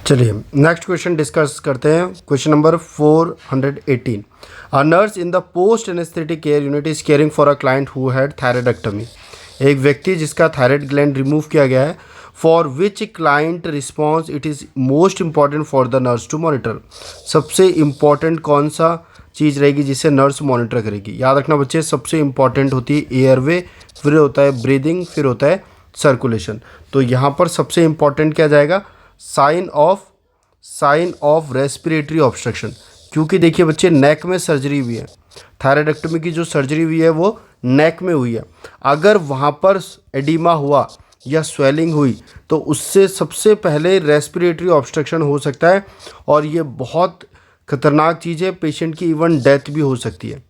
चलिए next question discuss करते हैं। Question number 418। A nurse in the post anaesthetic care unit is caring for a client who had thyroidectomy. एक व्यक्ति जिसका thyroid gland remove किया गया है, for which client response it is most important for the nurse to monitor. सबसे important कौन सा चीज़ रहेगी जिसे नर्स मॉनिटर करेगी? याद रखना बच्चे, सबसे इम्पॉर्टेंट होती है एयरवे, फिर होता है ब्रीदिंग, फिर होता है सर्कुलेशन। तो यहाँ पर सबसे इम्पॉर्टेंट क्या जाएगा? Sign of respiratory obstruction. क्योंकि देखिए बच्चे, नेक में सर्जरी हुई है, थायराइडेक्टमी की जो सर्जरी हुई है वो नेक में हुई है। अगर वहाँ पर एडिमा हुआ या स्वेलिंग हुई तो उससे सबसे पहले रेस्पिरेटरी ऑब्स्ट्रक्शन हो सकता है, और ये बहुत खतरनाक चीज़ है, पेशेंट की इवन डेथ भी हो सकती है।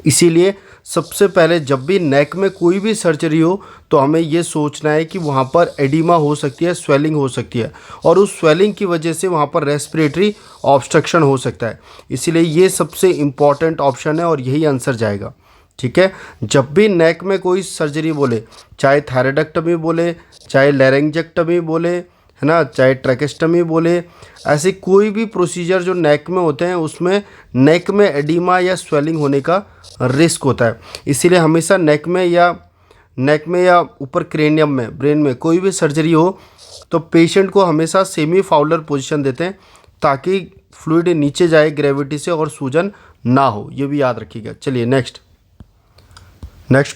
इसीलिए सबसे पहले जब भी नेक में कोई भी सर्जरी हो तो हमें ये सोचना है कि वहाँ पर एडिमा हो सकती है, स्वेलिंग हो सकती है, और उस स्वेलिंग की वजह से वहाँ पर रेस्पिरेटरी ऑब्स्ट्रक्शन हो सकता है। इसीलिए ये सबसे इम्पॉर्टेंट ऑप्शन है और यही आंसर जाएगा। ठीक है, जब भी नेक में कोई सर्जरी बोले, चाहे थायराइडेक्टमी बोले, चाहे लैरिंजेक्टमी बोले, है ना, चाहे ट्रैकेस्टमी बोले, ऐसे कोई भी प्रोसीजर जो नेक में होते हैं उसमें नेक में एडिमा या स्वेलिंग होने का रिस्क होता है। इसीलिए हमेशा नेक में या ऊपर क्रेनियम में, ब्रेन में कोई भी सर्जरी हो तो पेशेंट को हमेशा सेमी फाउलर पोजीशन देते हैं ताकि फ्लूइड नीचे जाए ग्रेविटी से और सूजन ना हो, ये भी याद रखिएगा। चलिए नेक्स्ट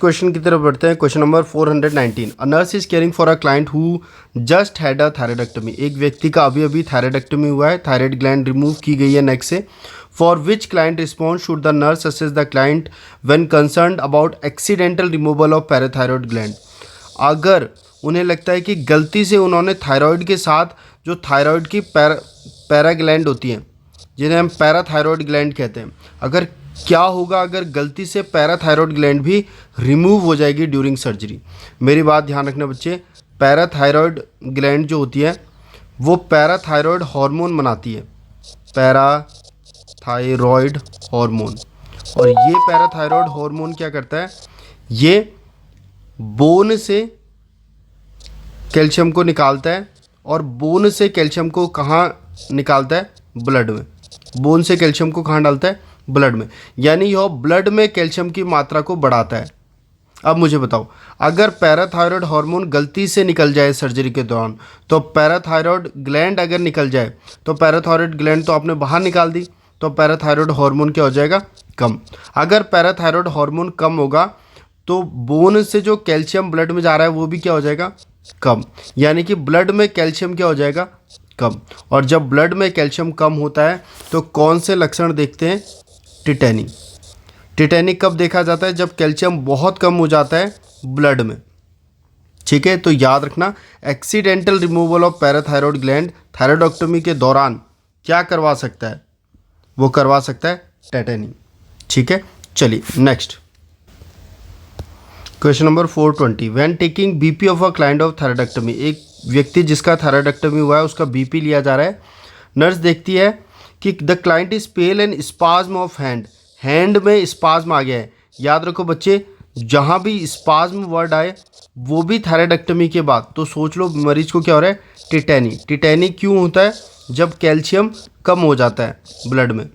क्वेश्चन की तरफ बढ़ते हैं। Question number 419। A nurse is caring for a client who just had a thyroidectomy. एक व्यक्ति का अभी थायराइडेक्टमी हुआ है, थायराइड ग्लैंड रिमूव की गई है नेक से। For which client response should the nurse assess the client when concerned about accidental removal of parathyroid gland. अगर उन्हें लगता है कि गलती से उन्होंने थायराइड के साथ जो थायराइड की पैरा ग्लैंड होती हैं, जिन्हें हम पैराथायरॉयड ग्लैंड कहते हैं, अगर क्या होगा अगर गलती से पैराथायरॉयड ग्लैंड भी रिमूव हो जाएगी ड्यूरिंग सर्जरी। मेरी बात ध्यान रखना बच्चे, पैराथायरॉयड ग्लैंड जो होती है वो पैराथायरॉयड हार्मोन बनाती है, पैराथायरॉयड हार्मोन। और ये पैराथायरॉयड हार्मोन क्या करता है? ये बोन से कैल्शियम को निकालता है, और बोन से कैल्शियम को कहाँ निकालता है? ब्लड में। बोन से कैल्शियम को कहाँ डालता है? ब्लड में। यानी यह ब्लड में कैल्शियम की मात्रा को बढ़ाता है। अब मुझे बताओ, अगर पैराथायरॉयड हार्मोन गलती से निकल जाए सर्जरी के दौरान, तो पैराथायरॉयड ग्लैंड अगर निकल जाए तो पैराथायरॉयड ग्लैंड तो आपने बाहर निकाल दी, तो पैराथायरॉयड हार्मोन क्या हो जाएगा? कम। अगर पैराथायरॉयड हार्मोन कम होगा तो बोन से जो कैल्शियम ब्लड में जा रहा है वो भी क्या हो जाएगा? कम। यानी कि ब्लड में कैल्शियम क्या हो जाएगा? कम। और जब ब्लड में कैल्शियम कम होता है तो कौन से लक्षण देखते हैं? टिटेनी। टिटेनी कब देखा जाता है? जब कैल्शियम बहुत कम हो जाता है ब्लड में। ठीक है, तो याद रखना, accidental removal of parathyroid gland thyroidectomy के दौरान क्या करवा सकता है? वो करवा सकता है टिटेनी। ठीक है, चलिए next question number 420। When taking BP of a client of thyroidectomy. एक व्यक्ति जिसका थायराइडेक्टमी हुआ है उसका बीपी लिया जा रहा है। नर्स देखती है कि the client is pale and spasm of hand में स्पाज्म आ गया है। याद रखो बच्चे, जहाँ भी स्पाज्म वर्ड आए वो भी थायराइडेक्टमी के बाद, तो सोच लो मरीज को क्या हो रहा है? टिटेनी। टिटेनी क्यों होता है? जब कैल्शियम कम हो जाता है ब्लड में।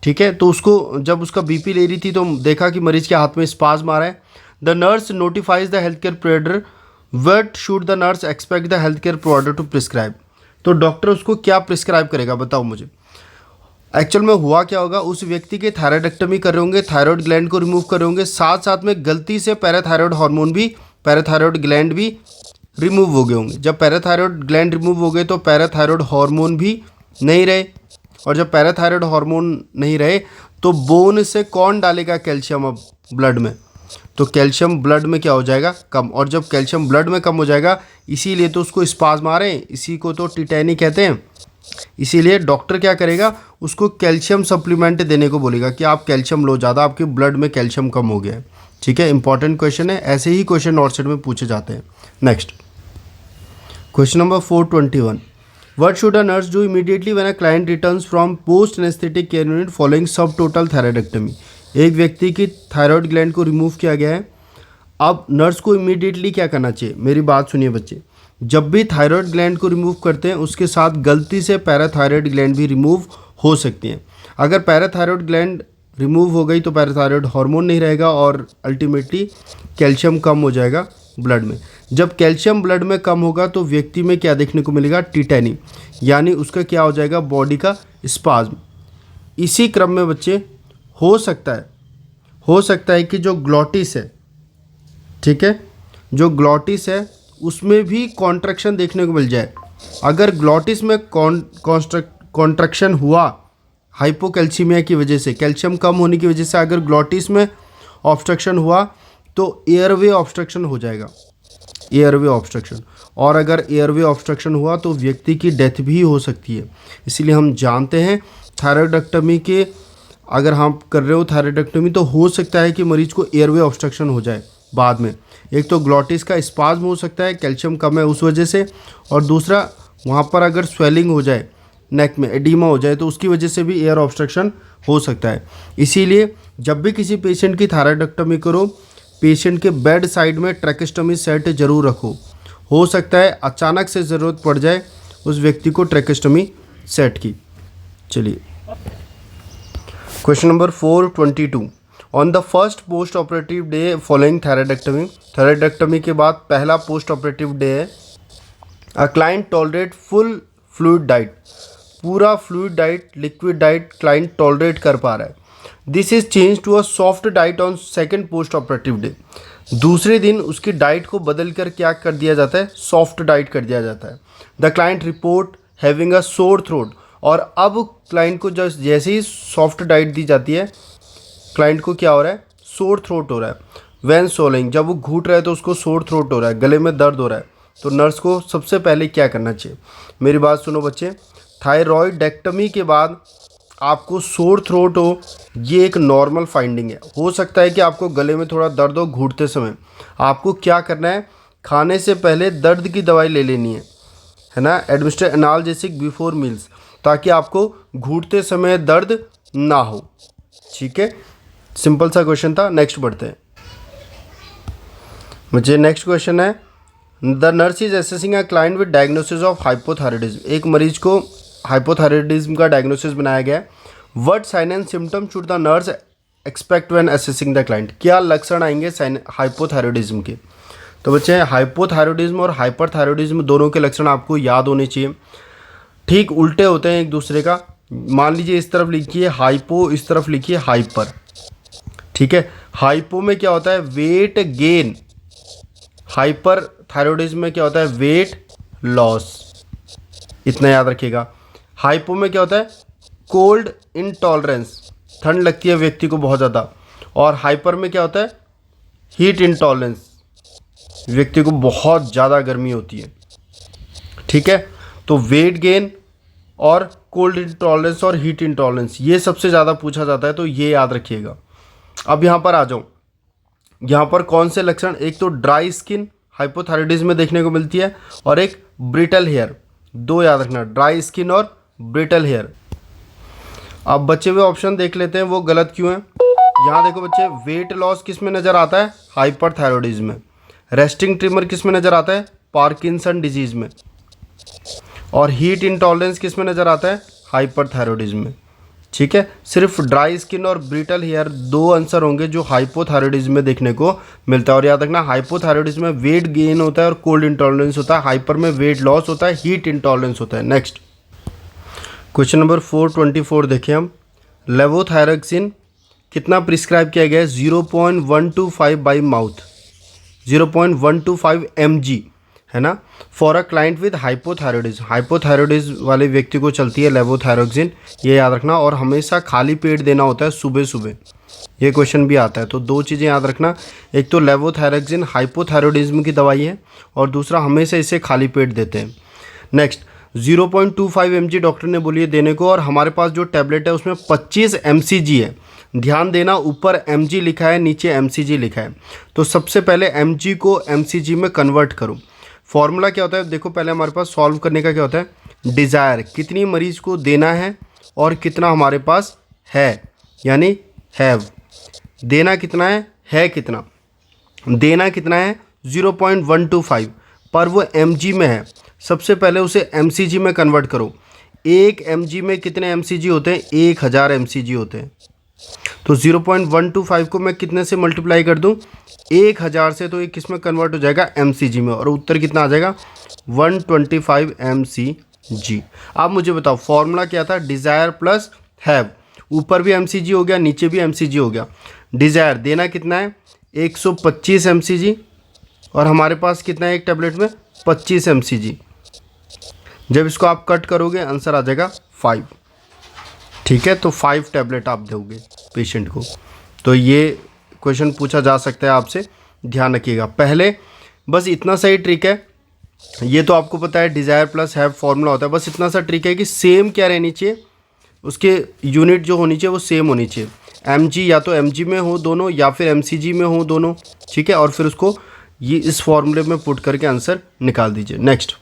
ठीक है, तो उसको जब उसका बीपी ले रही थी तो देखा कि मरीज के हाथ में स्पाज्म आ रहा है। The nurse notifies the health care provider. What should the nurse expect the health care provider to prescribe. तो डॉक्टर उसको क्या प्रिस्क्राइब करेगा? बताओ मुझे। एक्चुअल में हुआ क्या होगा? उस व्यक्ति के थायराइडेक्टमी कर रहे होंगे, थायराइड ग्लैंड को रिमूव कर रहे होंगे, साथ साथ में गलती से पैराथायरॉयड ग्लैंड भी रिमूव हो गए होंगे। जब पैराथायरॉयड ग्लैंड रिमूव हो गए तो पैराथायरॉयड हार्मोन भी नहीं रहे, और जब पैराथायरॉयड हार्मोन नहीं रहे तो बोन से कौन डालेगा कैल्शियम अब ब्लड में? तो कैल्शियम ब्लड में क्या हो जाएगा? कम। और जब कैल्शियम ब्लड में कम हो जाएगा, इसीलिए तो उसको स्पाज्म आ रहे हैं, इसी को तो टिटेनी कहते हैं। इसीलिए डॉक्टर क्या करेगा? उसको कैल्शियम सप्लीमेंट देने को बोलेगा कि आप कैल्शियम लो ज़्यादा, आपके ब्लड में कैल्शियम कम हो गया है। ठीक है, इंपॉर्टेंट क्वेश्चन है, ऐसे ही क्वेश्चन नॉर्थ साइड में पूछे जाते हैं। Next question number 421। What should a nurse do immediately when a client returns from post anaesthetic care unit following subtotal thyroidectomy. एक व्यक्ति की थायराइड ग्लैंड को रिमूव किया गया है। अब नर्स को इमीडिएटली क्या करना चाहिए? मेरी बात सुनिए बच्चे, जब भी थायराइड ग्लैंड को रिमूव करते हैं उसके साथ गलती से पैराथायराइड ग्लैंड भी रिमूव हो सकती हैं। अगर पैराथायराइड ग्लैंड रिमूव हो गई तो पैराथायराइड हार्मोन नहीं रहेगा और अल्टीमेटली कैल्शियम कम हो जाएगा ब्लड में। जब कैल्शियम ब्लड में कम होगा तो व्यक्ति में क्या देखने को मिलेगा, टिटेनी, यानी उसका क्या हो जाएगा, बॉडी का स्पाज्म। इसी क्रम में बच्चे हो सकता है कि जो ग्लॉटिस है, ठीक है, जो ग्लॉटिस है उसमें भी कॉन्ट्रैक्शन देखने को मिल जाए। अगर ग्लॉटिस में कॉन्ट्रैक्शन हुआ हाइपोकैल्सीमिया की वजह से, कैल्शियम कम होने की वजह से अगर ग्लॉटिस में ऑब्स्ट्रक्शन हुआ तो एयरवे ऑब्स्ट्रक्शन हो जाएगा, एयरवे ऑब्स्ट्रक्शन। और अगर एयरवे ऑब्स्ट्रक्शन हुआ तो व्यक्ति की डेथ भी हो सकती है। इसलिए हम जानते हैं थायराइडेक्टमी के, अगर हम कर रहे हो थायराइडेक्टमी तो हो सकता है कि मरीज को एयरवे ऑब्स्ट्रक्शन हो जाए बाद में। एक तो ग्लॉटिस का स्पाज्म हो सकता है, कैल्शियम कम है उस वजह से, और दूसरा वहाँ पर अगर स्वेलिंग हो जाए, नेक में एडीमा हो जाए तो उसकी वजह से भी एयर ऑब्स्ट्रक्शन हो सकता है। इसीलिए जब भी किसी पेशेंट की थायराइडेक्टमी करो, पेशेंट के बेड साइड में ट्रैकेस्टोमी सेट जरूर रखो। हो सकता है अचानक से ज़रूरत पड़ जाए उस व्यक्ति को ट्रैकेस्टोमी सेट की। चलिए question number 422, on the first post operative day following thyroidectomy, thyroidectomy के बाद पहला पोस्ट ऑपरेटिव डे है। A client tolerate full fluid diet, पूरा fluid diet, liquid diet client tolerate कर पा रहा है। This is change to a soft diet on second post operative day. दूसरे दिन उसकी डाइट को बदल कर क्या कर दिया जाता है, सॉफ्ट डाइट कर दिया जाता है। The client report having a sore throat, और अब क्लाइंट को जैसे ही सॉफ्ट डाइट दी जाती है क्लाइंट को क्या हो रहा है, सोर थ्रोट हो रहा है। वैन सोलिंग, जब वो घूट रहा है तो उसको सोर थ्रोट हो रहा है, गले में दर्द हो रहा है। तो नर्स को सबसे पहले क्या करना चाहिए, मेरी बात सुनो बच्चे, थायराइडेक्टमी के बाद आपको सोर थ्रोट हो, ये एक नॉर्मल फाइंडिंग है। हो सकता है कि आपको गले में थोड़ा दर्द हो घूटते समय, आपको क्या करना है, खाने से पहले दर्द की दवाई ले लेनी है ना, एडमिनिस्टर एनाल्जेसिक बिफोर मील्स, ताकि आपको घूटते समय दर्द ना हो। ठीक है, सिंपल सा क्वेश्चन था। नेक्स्ट बढ़ते हैं मुझे। नेक्स्ट क्वेश्चन है, the nurse is assessing a client with diagnosis of hypothyroidism, एक मरीज को हाइपोथायराइडिज्म का डायग्नोसिस बनाया गया है। What sign and symptom should the nurse expect when assessing the client, क्या लक्षण आएंगे हाइपोथायराइडिज्म के। तो बच्चे हाइपोथायराइडिज्म और हाइपरथायराइडिज्म दोनों के लक्षण आपको याद होने चाहिए, ठीक उल्टे होते हैं एक दूसरे का। मान लीजिए इस तरफ लिखिए हाइपो, इस तरफ लिखिए हाइपर, ठीक है। हाइपो में क्या होता है, वेट गेन, हाइपर थायराइडिज्म में क्या होता है, वेट लॉस, इतना याद रखिएगा। हाइपो में क्या होता है, कोल्ड इंटॉलरेंस, ठंड लगती है व्यक्ति को बहुत ज़्यादा, और हाइपर में क्या होता है, हीट इंटॉलरेंस, व्यक्ति को बहुत ज़्यादा गर्मी होती है। ठीक है, तो वेट गेन और कोल्ड इंटॉलरेंस और हीट इंटॉलरेंस ये सबसे ज़्यादा पूछा जाता है, तो ये याद रखिएगा। अब यहाँ पर आ जाऊँ, यहाँ पर कौन से लक्षण, एक तो ड्राई स्किन हाइपोथायराइडिज्म में देखने को मिलती है, और एक ब्रिटल हेयर, दो याद रखना, ड्राई स्किन और ब्रिटल हेयर। अब बचे हुए ऑप्शन देख लेते हैं वो गलत क्यों है। यहाँ देखो बच्चे, वेट लॉस किस में नज़र आता है, हाइपरथायराइडिज्म में। रेस्टिंग ट्रिमर किस में नज़र आता है, पार्किंसन डिजीज़ में। और हीट इंटॉलरेंस किस में नज़र आता है, हाइपरथायराइडिज्म में। ठीक है, सिर्फ ड्राई स्किन और ब्रिटल हेयर दो आंसर होंगे जो हाइपोथायराइडिज्म में देखने को मिलता है। और याद रखना, हाइपोथायराइडिज्म में वेट गेन होता है और कोल्ड इंटॉलरेंस होता है, हाइपर में वेट लॉस होता है, हीट इंटॉलरेंस होता है। नेक्स्ट क्वेश्चन नंबर 424 देखें हम, लेवोथायरक्सिन कितना प्रिस्क्राइब किया गया है, 0.125 बाई माउथ, 0.125 mg है ना, for a client with hypothyroidism. Hypothyroidism वाले व्यक्ति को चलती है लेवोथायरक्सिन, ये याद रखना। और हमेशा खाली पेट देना होता है सुबह सुबह, ये क्वेश्चन भी आता है। तो दो चीज़ें याद रखना, एक तो लेवोथायरक्सिन हाइपोथायराइडिज्म की दवाई है, और दूसरा हमेशा इसे खाली पेट देते हैं। नेक्स्ट 0.25 mg डॉक्टर ने बोली है देने को, और हमारे पास जो टैबलेट है उसमें 25 mcg है। ध्यान देना, ऊपर mg लिखा है, नीचे mcg लिखा है। तो सबसे पहले mg को mcg में कन्वर्ट करो। फॉर्मूला क्या होता है, देखो पहले हमारे पास सॉल्व करने का क्या होता है, डिज़ायर, कितनी मरीज को देना है और कितना हमारे पास है, यानी हैव। देना कितना है कितना, देना कितना है 0.125, पर वो mg में है, सबसे पहले उसे mcg में कन्वर्ट करो। 1 mg में कितने mcg होते हैं? 1000 mcg होते हैं। तो 0.125 को मैं कितने से मल्टीप्लाई कर दूं? 1000 से, तो ये किस में कन्वर्ट हो जाएगा? mcg में, और उत्तर कितना आ जाएगा? 125 mcg। अब मुझे बताओ फॉर्मूला क्या था? डिज़ायर प्लस हैव, ऊपर भी mcg हो गया, नीचे भी mcg हो गया। डिज़ायर देना कितना है? 125 mcg, और हमारे पास कितना है एक टैबलेट में? 25 mcg। जब इसको आप कट करोगे आंसर आ जाएगा 5। ठीक है, तो 5 टैबलेट आप दोगे पेशेंट को। तो ये क्वेश्चन पूछा जा सकता है आपसे, ध्यान रखिएगा। पहले बस इतना सही ट्रिक है, ये तो आपको पता है डिज़ायर प्लस हैव फॉर्मूला होता है, बस इतना सा ट्रिक है कि सेम क्या रहनी चाहिए, उसके यूनिट जो होनी चाहिए वो सेम होनी चाहिए। mg या तो mg में हो दोनों, या फिर mcg में हो दोनों। ठीक है, और फिर उसको ये इस फॉर्मूले में पुट करके आंसर निकाल दीजिए। नेक्स्ट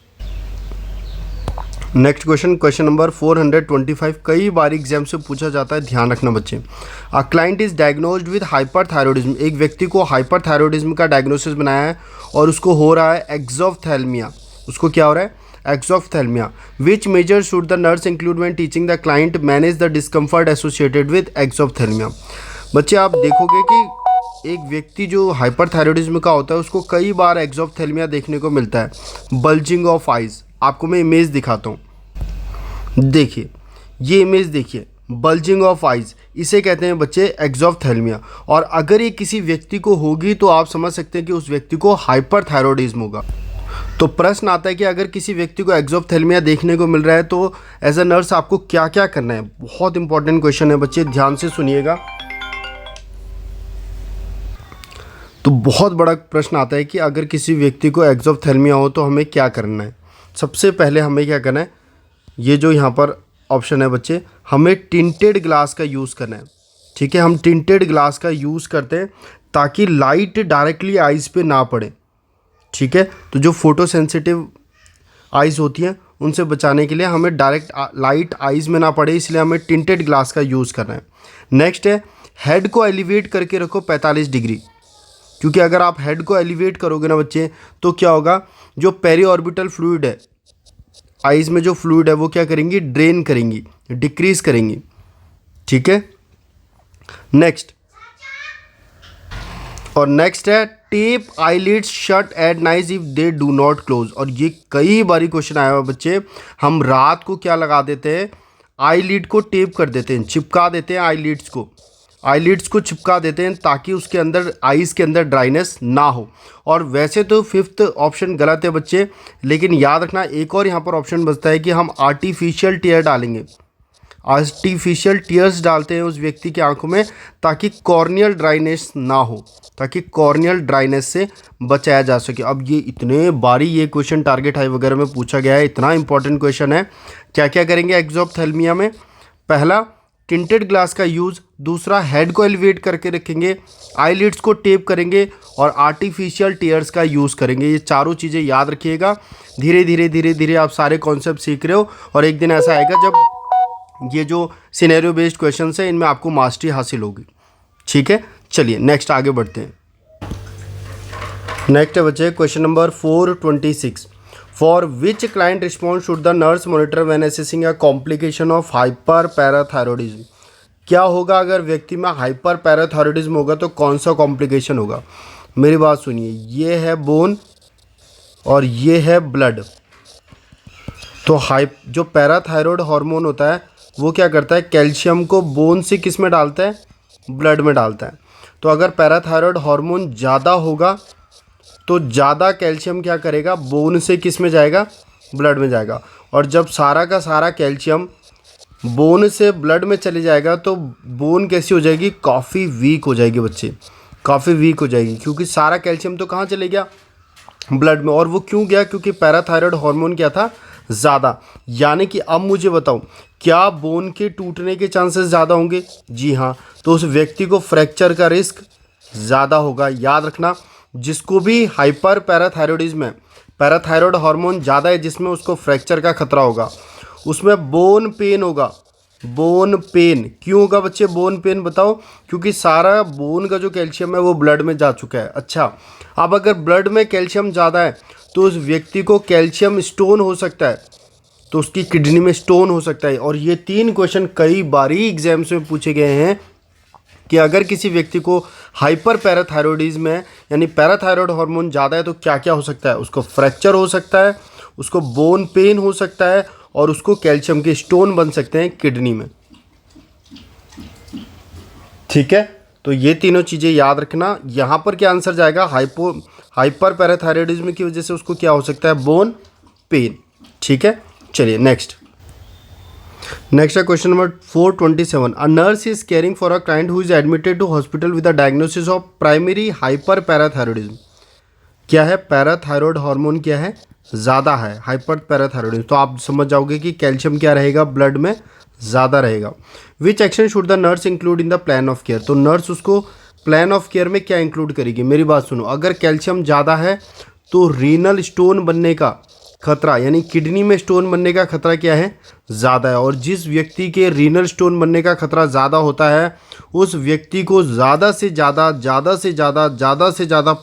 क्वेश्चन नंबर 425 कई बार एग्जाम से पूछा जाता है, ध्यान रखना बच्चे। A client is diagnosed with hyperthyroidism, एक व्यक्ति को हाइपरथायरॉयडिज्म का डायग्नोसिस बनाया है और उसको हो रहा है एक्सोफ्थैल्मिया। उसको क्या हो रहा है? Exophthalmia. Which measure should the nurse include when teaching the client manage the discomfort associated with exophthalmia. बच्चे आप देखोगे कि एक व्यक्ति जो हाइपरथायरॉयडिज्म का होता है उसको कई बार एक्सोफ्थैल्मिया देखने को मिलता है। बल्जिंग ऑफ आइज, आपको मैं इमेज दिखाता हूँ, देखिए ये इमेज देखिए, बल्जिंग ऑफ आइज, इसे कहते हैं बच्चे एक्सोफ्थैल्मिया। और अगर ये किसी व्यक्ति को होगी तो आप समझ सकते हैं कि उस व्यक्ति को हाइपरथायरॉयडिज्म होगा। तो प्रश्न आता है कि अगर किसी व्यक्ति को एक्सोफ्थैल्मिया देखने को मिल रहा है तो एज अ नर्स आपको क्या क्या करना है? बहुत इंपॉर्टेंट क्वेश्चन है बच्चे, ध्यान से सुनिएगा। तो बहुत बड़ा प्रश्न आता है कि अगर किसी व्यक्ति को एक्सोफ्थैल्मिया हो तो हमें क्या करना है? सबसे पहले हमें क्या करना है? ये जो यहाँ पर ऑप्शन है बच्चे, हमें टिंटेड ग्लास का यूज़ करना है। ठीक है, हम टिंटेड ग्लास का यूज़ करते हैं ताकि लाइट डायरेक्टली आइज़ पे ना पड़े। ठीक है, तो जो फोटो सेंसिटिव आइज़ होती हैं उनसे बचाने के लिए हमें डायरेक्ट लाइट आइज़ में ना पड़े, इसलिए हमें टिंटेड ग्लास का यूज़ करना है। नेक्स्ट है हेड को एलिवेट करके रखो 45 डिग्री, क्योंकि अगर आप हेड को एलिवेट करोगे ना बच्चे तो क्या होगा? जो पेरी ऑर्बिटल फ्लूइड है, आइज़ में जो फ्लूइड है वो क्या करेंगी? ड्रेन करेंगी, डिक्रीज करेंगी। ठीक है, नेक्स्ट है tape eyelids shut at night if they do not close. और ये कई बारी क्वेश्चन आया हुआ बच्चे, हम रात को क्या लगा देते हैं? आईलिड को टेप कर देते हैं, चिपका देते हैं आईलिड्स को चिपका देते हैं ताकि उसके अंदर आइज़ के अंदर ड्राइनेस ना हो। और वैसे तो 5th ऑप्शन गलत है बच्चे, लेकिन याद रखना एक और यहाँ पर ऑप्शन बचता है कि हम आर्टिफिशियल टीयर डालेंगे, आर्टिफिशियल टीयर्स डालते हैं उस व्यक्ति की आंखों में ताकि कॉर्नियल ड्राइनेस ना हो, ताकि कॉर्नियल ड्राइनेस से बचाया जा सके। अब ये इतने बारी ये क्वेश्चन टारगेट हाई वगैरह में पूछा गया है, इतना इंपॉर्टेंट क्वेश्चन है। क्या क्या करेंगे एक्सोफ्थैल्मिया में? पहला टिंटेड ग्लास का यूज़, दूसरा हेड को एलिवेट करके रखेंगे, आईलिड्स को टेप करेंगे और आर्टिफिशियल टीयर्स का यूज़ करेंगे। ये चारों चीज़ें याद रखिएगा। धीरे धीरे आप सारे कॉन्सेप्ट सीख रहे हो और एक दिन ऐसा आएगा जब ये जो सिनेरियो बेस्ड क्वेश्चंस है इनमें आपको मास्टरी हासिल होगी। ठीक है, चलिए नेक्स्ट आगे बढ़ते हैं। नेक्स्ट है बच्चे question number 426। For which client response should the nurse monitor when assessing a complication of hyper parathyroidism. क्या होगा अगर व्यक्ति में हाइपर पैराथायरॉयडिज्म होगा तो कौन सा कॉम्प्लिकेशन होगा? मेरी बात सुनिए, ये है बोन और ये है ब्लड। तो जो पैराथायरॉयड हार्मोन होता है वो क्या करता है? कैल्शियम को बोन से किस में डालता है? ब्लड में डालता है। तो अगर पैराथायरॉयड हार्मोन ज़्यादा होगा तो ज़्यादा कैल्शियम क्या करेगा? बोन से किस में जाएगा? ब्लड में जाएगा। और जब सारा का सारा कैल्शियम बोन से ब्लड में चले जाएगा तो बोन कैसी हो जाएगी? काफ़ी वीक हो जाएगी बच्चे, काफ़ी वीक हो जाएगी, क्योंकि सारा कैल्शियम तो कहाँ चले गया? ब्लड में। और वो क्यों गया? क्योंकि पैराथायरॉयड हार्मोन क्या था? ज़्यादा। यानी कि अब मुझे बताओ, क्या बोन के टूटने के चांसेस ज़्यादा होंगे? जी हाँ, तो उस व्यक्ति को फ्रैक्चर का रिस्क ज़्यादा होगा। याद रखना, जिसको भी हाइपर पैराथायरॉयडिज्म है, पैराथायरॉयड हार्मोन ज़्यादा है जिसमें उसको फ्रैक्चर का खतरा होगा, उसमें बोन पेन होगा। बोन पेन क्यों होगा बच्चे? बोन पेन बताओ, क्योंकि सारा बोन का जो कैल्शियम है वो ब्लड में जा चुका है। अच्छा, अब अगर ब्लड में कैल्शियम ज़्यादा है तो उस व्यक्ति को कैल्शियम स्टोन हो सकता है, तो उसकी किडनी में स्टोन हो सकता है। और ये 3 क्वेश्चन कई बारी एग्जाम्स में पूछे गए हैं कि अगर किसी व्यक्ति को हाइपर पैराथायरॉयडिज्म है, यानी पैराथायरॉयड हार्मोन ज़्यादा है, तो क्या क्या हो सकता है। उसको फ्रैक्चर हो सकता है, उसको बोन पेन हो सकता है, और उसको कैल्शियम के स्टोन बन सकते हैं किडनी में। ठीक है, तो ये तीनों चीज़ें याद रखना। यहाँ पर क्या आंसर जाएगा, हाइपर पैराथायरॉयडिज्म की वजह से उसको क्या हो सकता है, बोन पेन। ठीक है, चलिए नेक्स्ट है question number 427। A nurse is caring for a client who is admitted to hospital with a diagnosis of primary hyperparathyroidism. क्या है, पैराथायरॉयड हार्मोन क्या है, ज़्यादा है, हाइपर पैराथायरॉयडिज्म। तो आप समझ जाओगे कि कैल्शियम क्या रहेगा, ब्लड में ज़्यादा रहेगा। विच action should the nurse include in the plan of care. तो नर्स उसको प्लान ऑफ केयर में क्या इंक्लूड करेगी। मेरी बात सुनो, अगर कैल्शियम ज़्यादा है तो रीनल स्टोन बनने का खतरा, यानी किडनी में स्टोन बनने का खतरा क्या है, ज़्यादा है। और जिस व्यक्ति के रीनल स्टोन बनने का खतरा ज़्यादा होता है, उस व्यक्ति को ज़्यादा से ज़्यादा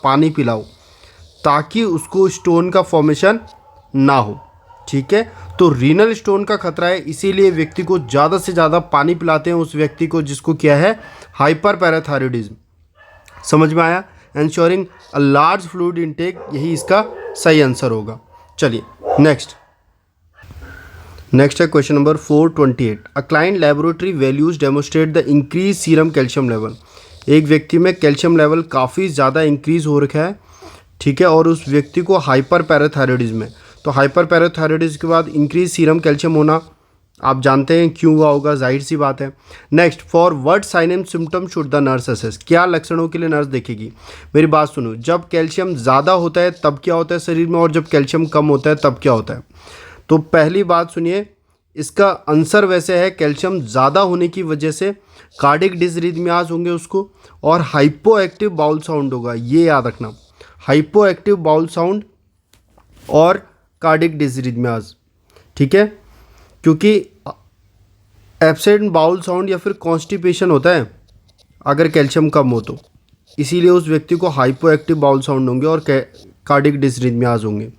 पानी पिलाओ, ताकि उसको स्टोन का फॉर्मेशन ना हो। ठीक है, तो रीनल स्टोन का खतरा है, इसीलिए व्यक्ति को ज़्यादा से ज़्यादा पानी पिलाते हैं उस व्यक्ति को जिसको क्या है, हाइपर पैराथायरॉयडिज्म। समझ में आया। Ensuring a large fluid intake, यही इसका सही आंसर होगा। चलिए नेक्स्ट है question number 428। A client laboratory values demonstrate the increase serum calcium level. एक व्यक्ति में कैल्शियम लेवल काफ़ी ज़्यादा इंक्रीज हो रखा है। ठीक है, और उस व्यक्ति को हाइपर पैराथायरॉयडिज्म है। तो हाइपर पैराथायरॉयडिज्म के बाद इंक्रीज सीरम कैल्शियम होना आप जानते हैं क्यों हुआ होगा, जाहिर सी बात है। Next, for what sign and symptom should the nurse assess. क्या लक्षणों के लिए नर्स देखेगी। मेरी बात सुनो, जब कैल्शियम ज़्यादा होता है तब क्या होता है शरीर में, और जब कैल्शियम कम होता है तब क्या होता है। तो पहली बात सुनिए, इसका आंसर वैसे है कैल्शियम ज़्यादा होने की वजह से कार्डिक डिसरिथमियाज होंगे उसको, और हाइपो एक्टिव बाउल साउंड होगा। ये याद रखना, हाइपो एक्टिव बाउल साउंड और कार्डिक डिसरिथमियाज। ठीक है, क्योंकि एब्सेंट बाउल साउंड या फिर कॉन्स्टिपेशन होता है अगर कैल्शियम कम हो तो, इसीलिए उस व्यक्ति को हाइपो एक्टिव बाउल साउंड होंगे और कार्डिक डिसरिथमियाज होंगे।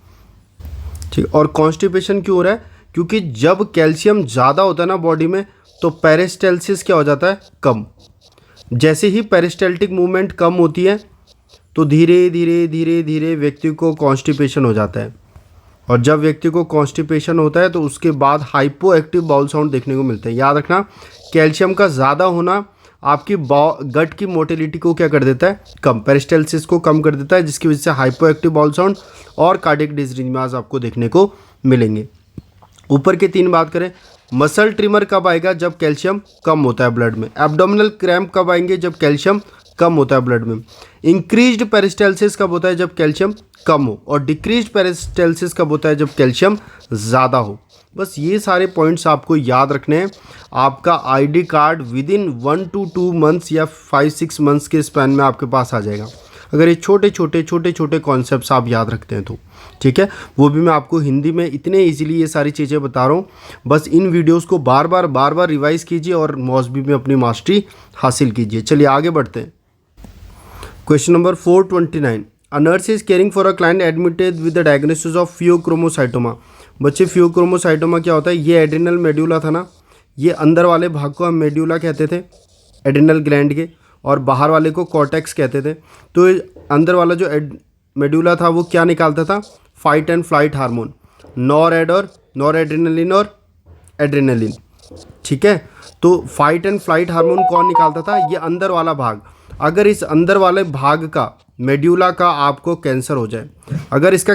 ठीक, और कॉन्स्टिपेशन क्यों हो रहा है, क्योंकि जब कैल्शियम ज़्यादा होता है ना बॉडी में, तो पेरिस्टाल्सिस क्या हो जाता है, कम। जैसे ही पेरिस्टाल्टिक मूवमेंट कम होती है तो धीरे धीरे व्यक्ति को कॉन्स्टिपेशन हो जाता है, और जब व्यक्ति को कॉन्स्टिपेशन होता है तो उसके बाद हाइपो एक्टिव बाउल साउंड देखने को मिलते हैं। याद रखना, कैल्शियम का ज़्यादा होना आपकी गट की मोटिलिटी को क्या कर देता है, कम, पेरिस्टाल्सिस को कम कर देता है, जिसकी वजह से हाइपो एक्टिव बाउल साउंड और कार्डिक डिसरिथमियाज आपको देखने को मिलेंगे। ऊपर के 3 बात करें, मसल ट्रिमर कब आएगा, जब कैल्शियम कम होता है ब्लड में। एब्डोमिनल क्रैम्प कब आएंगे, जब कैल्शियम कम होता है ब्लड में। इंक्रीज्ड पेरिस्टाल्सिस कब होता है, जब कैल्शियम कम हो। और डिक्रीज्ड पेरिस्टाल्सिस कब होता है, जब कैल्शियम ज़्यादा हो। बस ये सारे पॉइंट्स आपको याद रखने हैं। आपका ID card with in 1 to 2 months या 5-6 मंथ्स के स्पैन में आपके पास आ जाएगा, अगर ये छोटे छोटे कॉन्सेप्ट्स आप याद रखते हैं तो। ठीक है, वो भी मैं आपको हिंदी में इतने इजीली ये सारी चीज़ें बता रहा हूँ। बस इन वीडियोस को बार बार रिवाइज़ कीजिए और मॉसबी में अपनी मास्टरी हासिल कीजिए। चलिए आगे बढ़ते हैं। Question number 429। A nurse is caring for a client admitted with the diagnosis of pheochromocytoma. बच्चे, फियोक्रोमोसाइटोमा क्या होता है, ये एड्रिनल मेड्यूला था ना, ये अंदर वाले भाग को हम मेड्यूला कहते थे एड्रिनल ग्लैंड के, और बाहर वाले को कॉर्टेक्स कहते थे। तो अंदर वाला जो मेड्यूला था वो क्या निकालता था, fight and flight hormone, nor adrenaline और एड्रेनलिन। ठीक है, तो फाइट एंड फ्लाइट हार्मोन कौन निकालता था, ये अंदर वाला भाग। अगर इस अंदर वाले भाग का, मेड्यूला का आपको कैंसर हो जाए, अगर इसका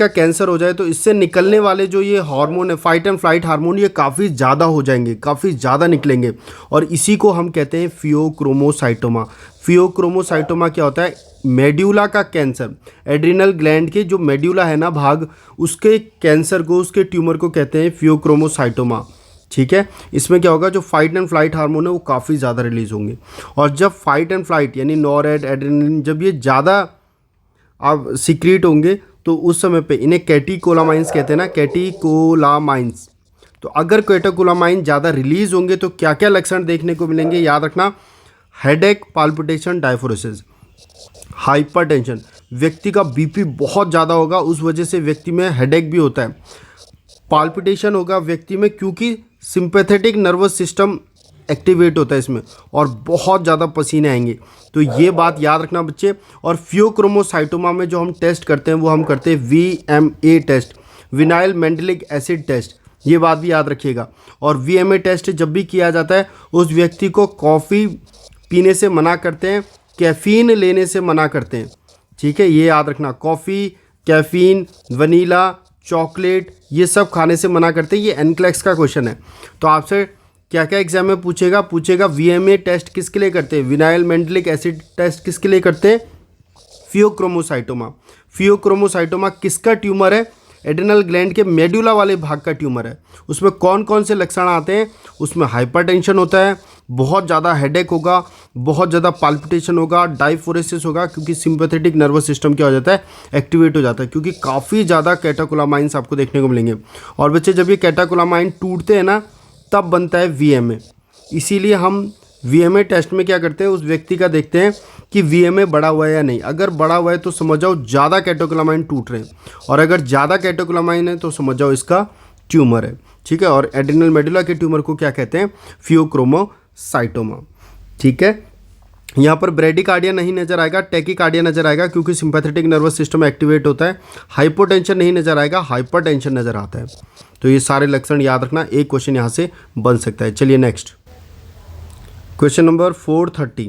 कैंसर हो जाए तो इससे निकलने वाले जो ये हार्मोन है, फाइट एंड फ्लाइट हार्मोन, ये काफ़ी ज़्यादा हो जाएंगे, काफ़ी ज़्यादा निकलेंगे, और इसी को हम कहते हैं फियोक्रोमोसाइटोमा। फियोक्रोमोसाइटोमा क्या होता है, मेड्यूला का कैंसर। एड्रिनल ग्लैंड के जो मेड्यूला है ना भाग, उसके कैंसर को, उसके ट्यूमर को कहते हैं फियोक्रोमोसाइटोमा। ठीक है, इसमें क्या होगा, जो फाइट एंड फ्लाइट हार्मोन है वो काफ़ी ज़्यादा रिलीज होंगे, और जब फाइट एंड फ्लाइट यानी नॉरेड एड्रेनलिन जब ये ज़्यादा आप सीक्रेट होंगे तो उस समय पे इन्हें कैटेकोलामाइंस कहते हैं ना, कैटेकोलामाइंस। तो अगर कैटेकोलामाइन ज़्यादा रिलीज होंगे तो क्या क्या लक्षण देखने को मिलेंगे, याद रखना, हेडेक, पाल्पिटेशन, डायफोरेसिस, हाइपरटेंशन। व्यक्ति का बीपी बहुत ज़्यादा होगा, उस वजह से व्यक्ति में हेडेक भी होता है, पाल्पिटेशन होगा व्यक्ति में, क्योंकि सिंपैथेटिक नर्वस सिस्टम एक्टिवेट होता है इसमें, और बहुत ज़्यादा पसीने आएंगे। तो ये बात याद रखना बच्चे। और फियोक्रोमोसाइटोमा में जो हम टेस्ट करते हैं वो हम करते हैं VMA test, vinyl mandelic acid test, ये बात भी याद रखिएगा। और VMA टेस्ट जब भी किया जाता है उस व्यक्ति को कॉफ़ी पीने से मना करते हैं, कैफ़ीन लेने से मना करते हैं, ठीक है, ये याद रखना। कॉफ़ी, कैफ़ीन, वनीला, चॉकलेट, ये सब खाने से मना करते हैं। ये NCLEX का क्वेश्चन है। तो आपसे क्या क्या एग्जाम में पूछेगा VMA टेस्ट किसके लिए करते हैं, विनाइल मेंडेलिक एसिड टेस्ट किसके लिए करते हैं, फियोक्रोमोसाइटोमा। फियोक्रोमोसाइटोमा किसका ट्यूमर है, एड्रिनल ग्लैंड के मेडुला वाले भाग का ट्यूमर है। उसमें कौन कौन से लक्षण आते हैं, उसमें हाइपरटेंशन होता है, बहुत ज़्यादा हेडेक होगा, बहुत ज़्यादा पाल्पिटेशन होगा, डायफोरेसिस होगा, क्योंकि सिंपैथेटिक नर्वस सिस्टम क्या हो जाता है, एक्टिवेट हो जाता है, क्योंकि काफ़ी ज़्यादा कैटेकोलामाइंस आपको देखने को मिलेंगे। और बच्चे जब ये कैटेकोलामाइन टूटते हैं ना तब बनता है VMA। इसीलिए हम VMA टेस्ट में क्या करते हैं, उस व्यक्ति का देखते हैं कि VMA बढ़ा हुआ है या नहीं। अगर बढ़ा हुआ है तो समझ जाओ ज़्यादा कैटेकोलामाइन टूट रहे हैं, और अगर ज़्यादा कैटेकोलामाइन है तो समझ जाओ इसका ट्यूमर है, ठीक है। और एड्रिनल मेडुला के ट्यूमर को क्या कहते हैं, फियोक्रोमोसाइटोमा, ठीक है। यहाँ पर ब्रेडिकार्डिया नहीं नजर आएगा, टैकीकार्डिया नजर आएगा, क्योंकि सिंपैथेटिक नर्वस सिस्टम एक्टिवेट होता है। हाइपोटेंशन नहीं नजर आएगा, हाइपरटेंशन नजर आता है। तो ये सारे लक्षण याद रखना, एक क्वेश्चन यहाँ से बन सकता है। चलिए next question number 430।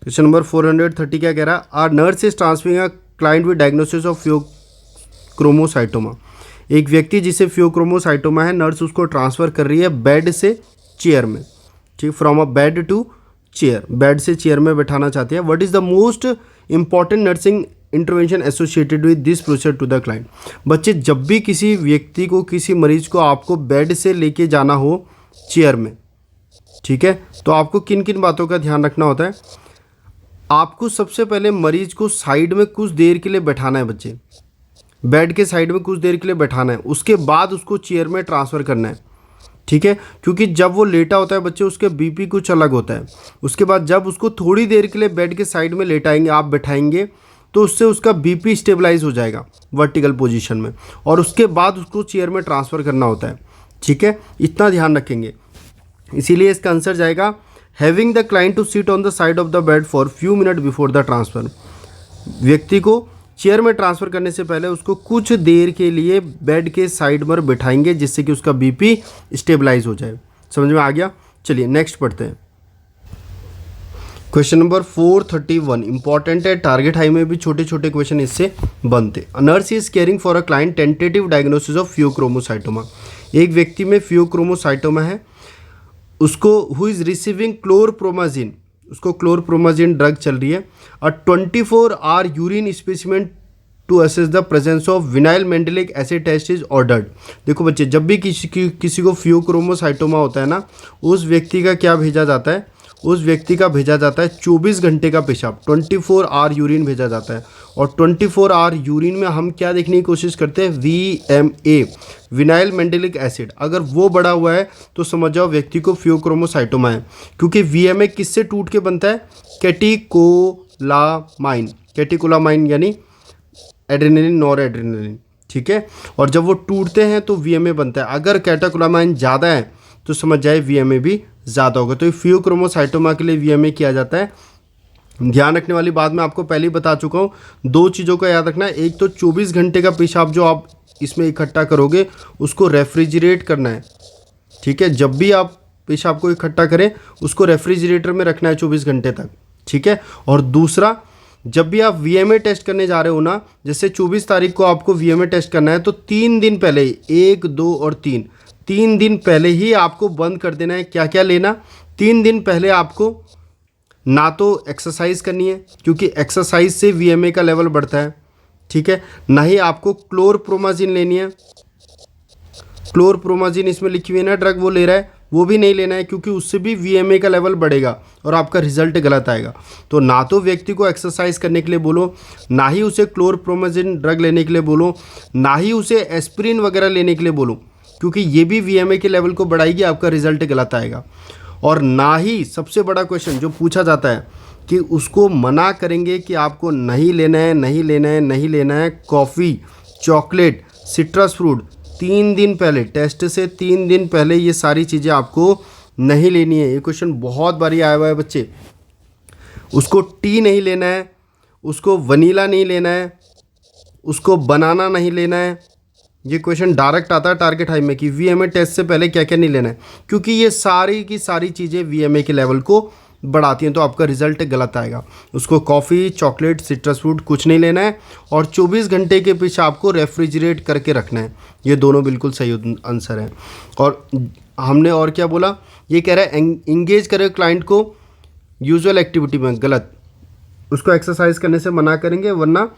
Question number 430 क्या कह रहा है, are nurse is transferring a client with diagnosis of pheochromocytoma. एक व्यक्ति जिसे फियोक्रोमोसाइटोमा है, नर्स उसको ट्रांसफ़र कर रही है बेड से चेयर में, ठीक, from a bed to chair, bed से चेयर में बैठाना चाहते हैं। What is the most important nursing intervention associated with this procedure to the client. बच्चे जब भी किसी व्यक्ति को, किसी मरीज को आपको बेड से लेके जाना हो चेयर में, ठीक है, तो आपको किन किन बातों का ध्यान रखना होता है। आपको सबसे पहले मरीज को साइड में कुछ देर के लिए बैठाना है बच्चे, बेड के साइड में कुछ देर के लिए बैठाना है, उसके बाद उसको चेयर में ट्रांसफ़र करना है, ठीक है, क्योंकि जब वो लेटा होता है बच्चे उसके बीपी कुछ अलग होता है। उसके बाद जब उसको थोड़ी देर के लिए बेड के साइड में लेटाएंगे, आप बैठाएंगे, तो उससे उसका बीपी स्टेबलाइज हो जाएगा वर्टिकल पोजीशन में, और उसके बाद उसको चेयर में ट्रांसफ़र करना होता है, ठीक है, इतना ध्यान रखेंगे। इसीलिए इसका आंसर जाएगा having the client to sit on the side of the bed for few minute before the transfer. व्यक्ति को चेयर में ट्रांसफ़र करने से पहले उसको कुछ देर के लिए बेड के साइड में बिठाएंगे, जिससे कि उसका बीपी स्टेबलाइज हो जाए। समझ में आ गया। चलिए नेक्स्ट पढ़ते हैं। क्वेश्चन नंबर 431 इंपॉर्टेंट है, टारगेट हाई में भी छोटे छोटे क्वेश्चन इससे बनते। Nurse is caring for a client tentative diagnosis of pheochromocytoma. एक व्यक्ति में फियोक्रोमोसाइटोमा है, उसको हु इज़ रिसीविंग क्लोरप्रोमाजिन, उसको क्लोरप्रोमाजिन ड्रग चल रही है। A 24 hour urine specimen to assess the presence of vinyl mandelic acid test is ordered. देखो बच्चे, जब भी किसी को फियोक्रोमोसाइटोमा होता है ना, उस व्यक्ति का क्या भेजा जाता है, उस व्यक्ति का भेजा जाता है 24 घंटे का पेशाब, 24 आवर यूरिन भेजा जाता है। और 24 आवर यूरिन में हम क्या देखने की कोशिश करते हैं, VMA, विनाइल मेंडेलिक एसिड। अगर वो बढ़ा हुआ है तो समझ जाओ व्यक्ति को फियोक्रोमोसाइटोमा है, क्योंकि VMA किससे टूट के बनता है, कैटेकोलामाइन, कैटेकोलामाइन यानी एड्रेनलिन, नॉर एड्रेनलिन, ठीक है। और जब वो टूटते हैं तो VMA बनता है। अगर कैटेकोलामाइन ज़्यादा है तो समझ जाए VMA भी ज़्यादा होगा। तो ये फियोक्रोमोसाइटोमा के लिए VMA किया जाता है। ध्यान रखने वाली बात मैं आपको पहले ही बता चुका हूँ, दो चीज़ों का याद रखना है। एक तो 24 घंटे का पेशाब जो आप इसमें इकट्ठा करोगे उसको रेफ्रिजरेट करना है, ठीक है। जब भी आप पेशाब को इकट्ठा करें उसको रेफ्रिजरेटर में रखना है 24 घंटे तक, ठीक है। और दूसरा, जब भी आप VMA टेस्ट करने जा रहे हो ना, जैसे 24 तारीख को आपको VMA टेस्ट करना है, तो 3 दिन पहले, 1, 2 और 3 दिन पहले ही आपको बंद कर देना है। क्या क्या लेना, 3 दिन पहले आपको ना तो एक्सरसाइज करनी है, क्योंकि एक्सरसाइज से VMA का लेवल बढ़ता है, ठीक है। ना ही आपको क्लोरप्रोमाजिन लेनी है, क्लोरप्रोमाजिन इसमें लिखी हुई है ना ड्रग, वो ले रहा है, वो भी नहीं लेना है, क्योंकि उससे भी VMA का लेवल बढ़ेगा और आपका रिजल्ट गलत आएगा। तो ना तो व्यक्ति को एक्सरसाइज करने के लिए बोलो, ना ही उसे क्लोरप्रोमाजिन ड्रग लेने के लिए बोलो, ना ही उसे एस्पिरिन वगैरह लेने के लिए बोलो, क्योंकि ये भी VMA के लेवल को बढ़ाएगी, आपका रिजल्ट गलत आएगा। और ना ही, सबसे बड़ा क्वेश्चन जो पूछा जाता है कि उसको मना करेंगे कि आपको नहीं लेना है, नहीं लेना है, नहीं लेना है। कॉफ़ी, चॉकलेट, सिट्रस फ्रूट 3 दिन पहले, टेस्ट से 3 दिन पहले ये सारी चीज़ें आपको नहीं लेनी है। ये क्वेश्चन बहुत बारी आया हुआ है बच्चे। उसको टी नहीं लेना है, उसको वनीला नहीं लेना है, उसको बनाना नहीं लेना है। ये क्वेश्चन डायरेक्ट आता है टारगेट हाई में कि वीएमए टेस्ट से पहले क्या क्या नहीं लेना है, क्योंकि ये सारी की सारी चीज़ें वीएमए के लेवल को बढ़ाती हैं, तो आपका रिजल्ट गलत आएगा। उसको कॉफ़ी, चॉकलेट, सिट्रस फ्रूट कुछ नहीं लेना है और 24 घंटे के पीछे आपको रेफ्रिजरेट करके रखना है। ये दोनों बिल्कुल सही आंसर है। और हमने और क्या बोला, ये कह रहा है इंगेज करे क्लाइंट को यूजुअल एक्टिविटी में, गलत। उसको एक्सरसाइज करने से मना करेंगे वरना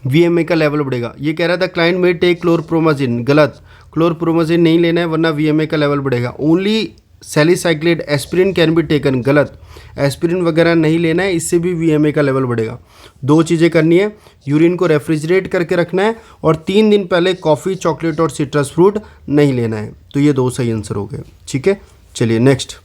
वीएमए का लेवल बढ़ेगा। ये कह रहा था क्लाइंट में टेक क्लोरप्रोमाजिन, गलत। क्लोरप्रोमाजिन नहीं लेना है वरना वीएमए का लेवल बढ़ेगा। Only salicylate, aspirin can be taken, गलत। एस्पिरिन वगैरह नहीं लेना है, इससे भी वीएमए का लेवल बढ़ेगा। 2 चीज़ें करनी है, यूरिन को रेफ्रिजरेट करके रखना है और 3 दिन पहले कॉफ़ी, चॉकलेट और सिट्रस फ्रूट नहीं लेना है। तो ये 2 सही आंसर हो गए, ठीक है। चलिए next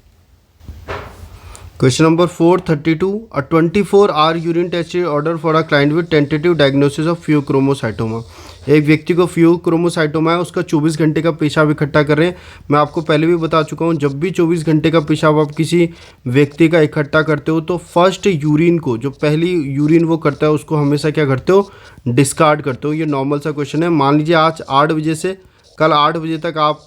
question number 432। A 24-hour urine test order for a client with tentative diagnosis of pheochromocytoma. एक व्यक्ति को फ्यूक्रोमोसाइटोमा है, उसका 24 घंटे का पेशाब इकट्ठा कर रहे हैं। मैं आपको पहले भी बता चुका हूँ, जब भी 24 घंटे का पेशाब आप किसी व्यक्ति का इकट्ठा करते हो तो फर्स्ट यूरिन को, जो पहली यूरिन वो करता है, उसको हमेशा क्या करते हो, डिस्कार्ड करते हो। ये नॉर्मल सा क्वेश्चन है। मान लीजिए आज 8 बजे से कल 8 बजे तक आप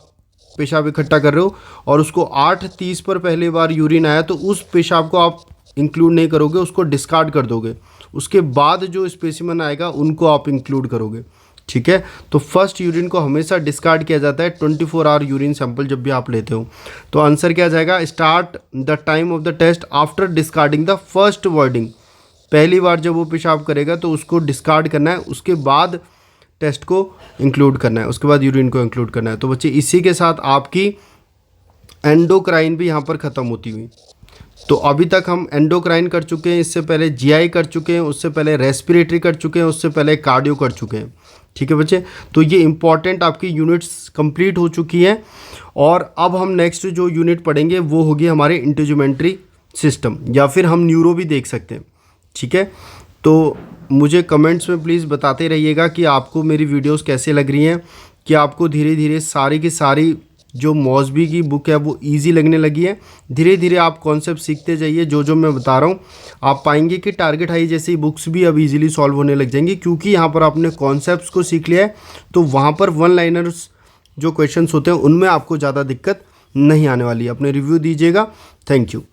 पेशाब इकट्ठा कर रहे हो और उसको 8:30 पर पहली बार यूरिन आया, तो उस पेशाब को आप इंक्लूड नहीं करोगे, उसको डिस्कार्ड कर दोगे। उसके बाद जो स्पेसिमेन आएगा उनको आप इंक्लूड करोगे, ठीक है। तो फर्स्ट यूरिन को हमेशा डिस्कार्ड किया जाता है 24-hour यूरिन सैंपल जब भी आप लेते हो। तो आंसर क्या जाएगा, start the time of the test after discarding the first wording. पहली बार जब वो पेशाब करेगा तो उसको डिस्कार्ड करना है, उसके बाद टेस्ट को इंक्लूड करना है, उसके बाद यूरिन को इंक्लूड करना है। तो बच्चे इसी के साथ आपकी एंडोक्राइन भी यहाँ पर ख़त्म होती हुई। तो अभी तक हम एंडोक्राइन कर चुके हैं, इससे पहले जीआई कर चुके हैं, उससे पहले रेस्पिरेटरी कर चुके हैं, उससे पहले कार्डियो कर चुके हैं, ठीक है बच्चे। तो ये इंपॉर्टेंट आपकी यूनिट्स कंप्लीट हो चुकी हैं। और अब हम नेक्स्ट जो यूनिट पढ़ेंगे वो होगी हमारे इंटीग्यूमेंट्री सिस्टम, या फिर हम न्यूरो भी देख सकते हैं, ठीक है। तो मुझे कमेंट्स में प्लीज़ बताते रहिएगा कि आपको मेरी वीडियोस कैसे लग रही हैं, कि आपको धीरे धीरे सारी की सारी जो मौसबी की बुक है वो इजी लगने लगी है। धीरे धीरे आप कॉन्सेप्ट सीखते जाइए, जो मैं बता रहा हूँ आप पाएंगे कि टारगेट हाई जैसी बुक्स भी अब इजीली सॉल्व होने लग जाएंगी, क्योंकि यहाँ पर आपने कॉन्सेप्ट्स को सीख लिया है। तो वहाँ पर 1 लाइनर्स जो क्वेश्चंस होते हैं उनमें आपको ज़्यादा दिक्कत नहीं आने वाली है। अपने रिव्यू दीजिएगा। Thank you.